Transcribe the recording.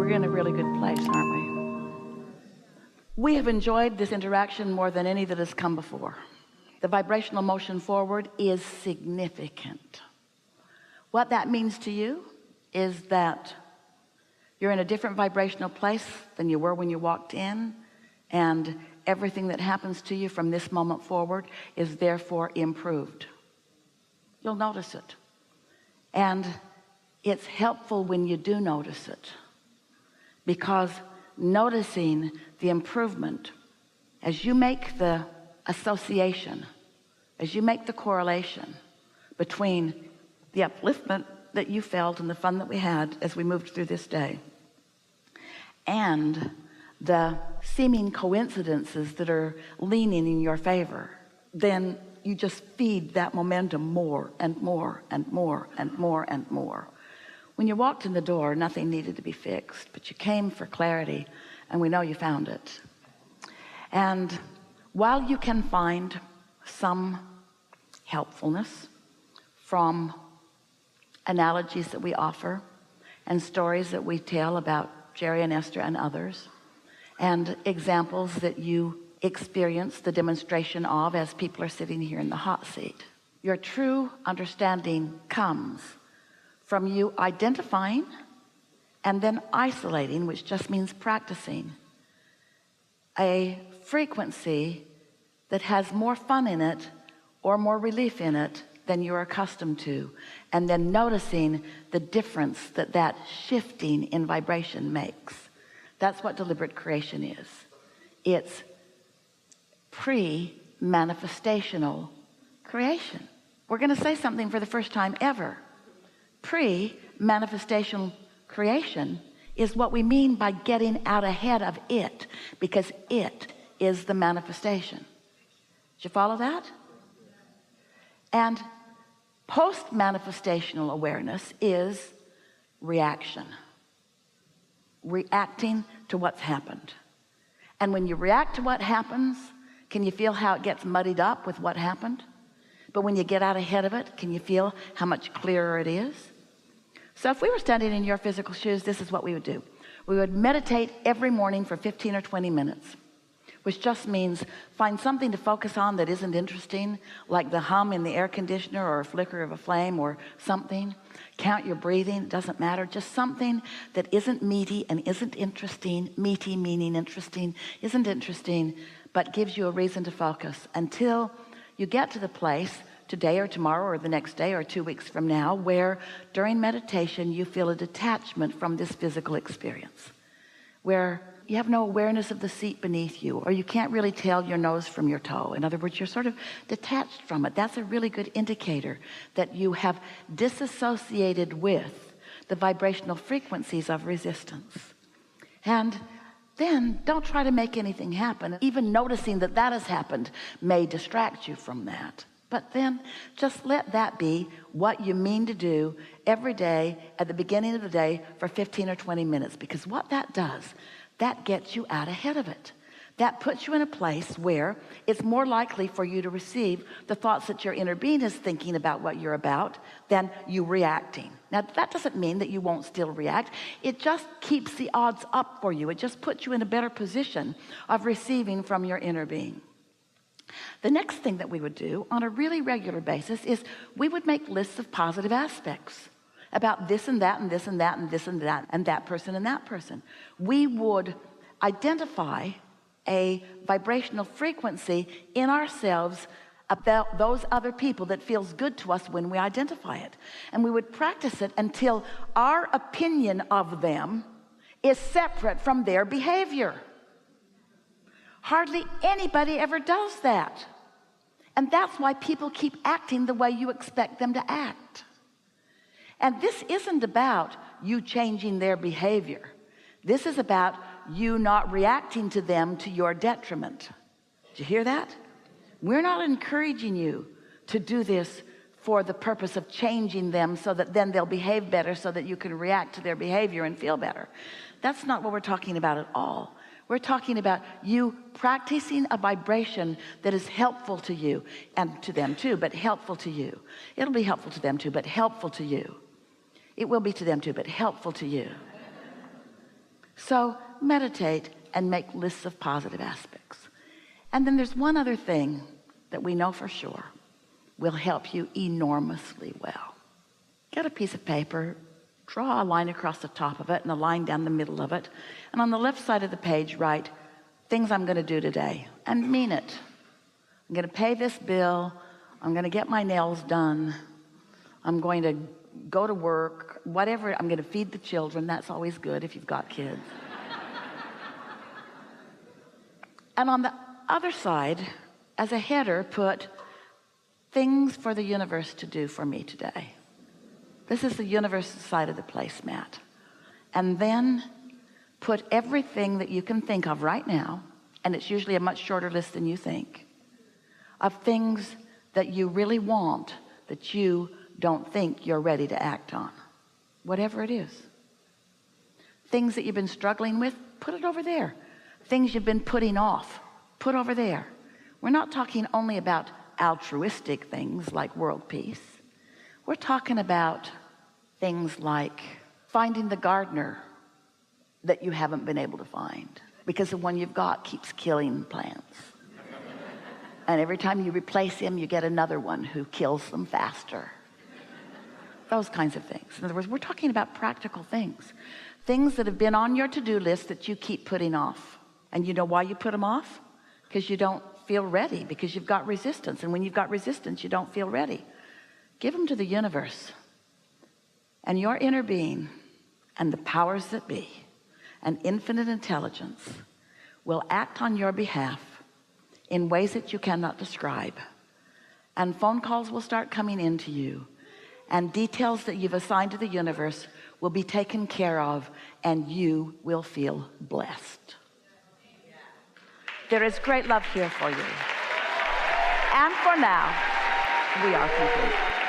We're in a really good place, aren't we? We have enjoyed this interaction more than any that has come before. The vibrational motion forward is significant. What that means to you is that you're in a different vibrational place than you were when you walked in, and everything that happens to you from this moment forward is therefore improved. You'll notice it. And it's helpful when you do notice it, because noticing the improvement, as you make the association, as you make the correlation between the upliftment that you felt and the fun that we had as we moved through this day, and the seeming coincidences that are leaning in your favor, then you just feed that momentum more and more and more and more and more. When you walked in the door, nothing needed to be fixed, but you came for clarity, and we know you found it. And while you can find some helpfulness from analogies that we offer and stories that we tell about Jerry and Esther and others, and examples that you experience the demonstration of as people are sitting here in the hot seat, your true understanding comes from you identifying and then isolating, which just means practicing a frequency that has more fun in it or more relief in it than you're accustomed to, and then noticing the difference that that shifting in vibration makes. That's what deliberate creation is. It's pre-manifestational creation. We're going to say something for the first time ever. Pre-manifestational creation is what we mean by getting out ahead of it, because it is the manifestation. Did you follow that? And post-manifestational awareness is reaction. Reacting to what's happened. And when you react to what happens, can you feel how it gets muddied up with what happened? But when you get out ahead of it, can you feel how much clearer it is? So if we were standing in your physical shoes, this is what we would do. We would meditate every morning for 15 or 20 minutes, which just means find something to focus on that isn't interesting, like the hum in the air conditioner or a flicker of a flame or something. Count your breathing, it doesn't matter. Just something that isn't meaty and isn't interesting. Meaty meaning interesting, isn't interesting, but gives you a reason to focus until you get to the place today or tomorrow or the next day or 2 weeks from now where during meditation you feel a detachment from this physical experience, where you have no awareness of the seat beneath you, or you can't really tell your nose from your toe. In other words, you're sort of detached from it. That's a really good indicator that you have disassociated with the vibrational frequencies of resistance. And then don't try to make anything happen. Even noticing that that has happened may distract you from that. But then just let that be what you mean to do every day at the beginning of the day for 15 or 20 minutes, because what that does, that gets you out ahead of it. That puts you in a place where it's more likely for you to receive the thoughts that your inner being is thinking about what you're about than you reacting. Now, that doesn't mean that you won't still react. It just keeps the odds up for you. It just puts you in a better position of receiving from your inner being. The next thing that we would do on a really regular basis is we would make lists of positive aspects about this and that and this and that and this and that and that person and that person. We would identify a vibrational frequency in ourselves about those other people that feels good to us when we identify it. And we would practice it until our opinion of them is separate from their behavior. Hardly anybody ever does that. And that's why people keep acting the way you expect them to act. And this isn't about you changing their behavior. This is about you not reacting to them to your detriment. Did you hear that? We're not encouraging you to do this for the purpose of changing them so that then they'll behave better so that you can react to their behavior and feel better. That's not what we're talking about at all. We're talking about you practicing a vibration that is helpful to you and to them too, but helpful to you. It'll be helpful to them too, but helpful to you. It will be to them too, but helpful to you. So meditate and make lists of positive aspects. And then there's one other thing that we know for sure will help you enormously well. Get a piece of paper, draw a line across the top of it and a line down the middle of it. And on the left side of the page, write things I'm going to do today, and mean it. I'm going to pay this bill. I'm going to get my nails done. I'm going to go to work, whatever. I'm going to feed the children. That's always good if you've got kids. And on the other side, as a header, put things for the universe to do for me today. This is the universe side of the placemat. And then put everything that you can think of right now, and it's usually a much shorter list than you think, of things that you really want that you don't think you're ready to act on. Whatever it is. Things that you've been struggling with, put it over there. Things you've been putting off, put over there. We're not talking only about altruistic things like world peace. We're talking about things like finding the gardener that you haven't been able to find because the one you've got keeps killing plants. And every time you replace him, you get another one who kills them faster. Those kinds of things. In other words, we're talking about practical things. Things that have been on your to-do list that you keep putting off. And you know why you put them off? Because you don't feel ready, because you've got resistance. And when you've got resistance, you don't feel ready. Give them to the universe. And your inner being and the powers that be and infinite intelligence will act on your behalf in ways that you cannot describe. And phone calls will start coming into you. And details that you've assigned to the universe will be taken care of, and you will feel blessed. There is great love here for you. And for now, we are complete.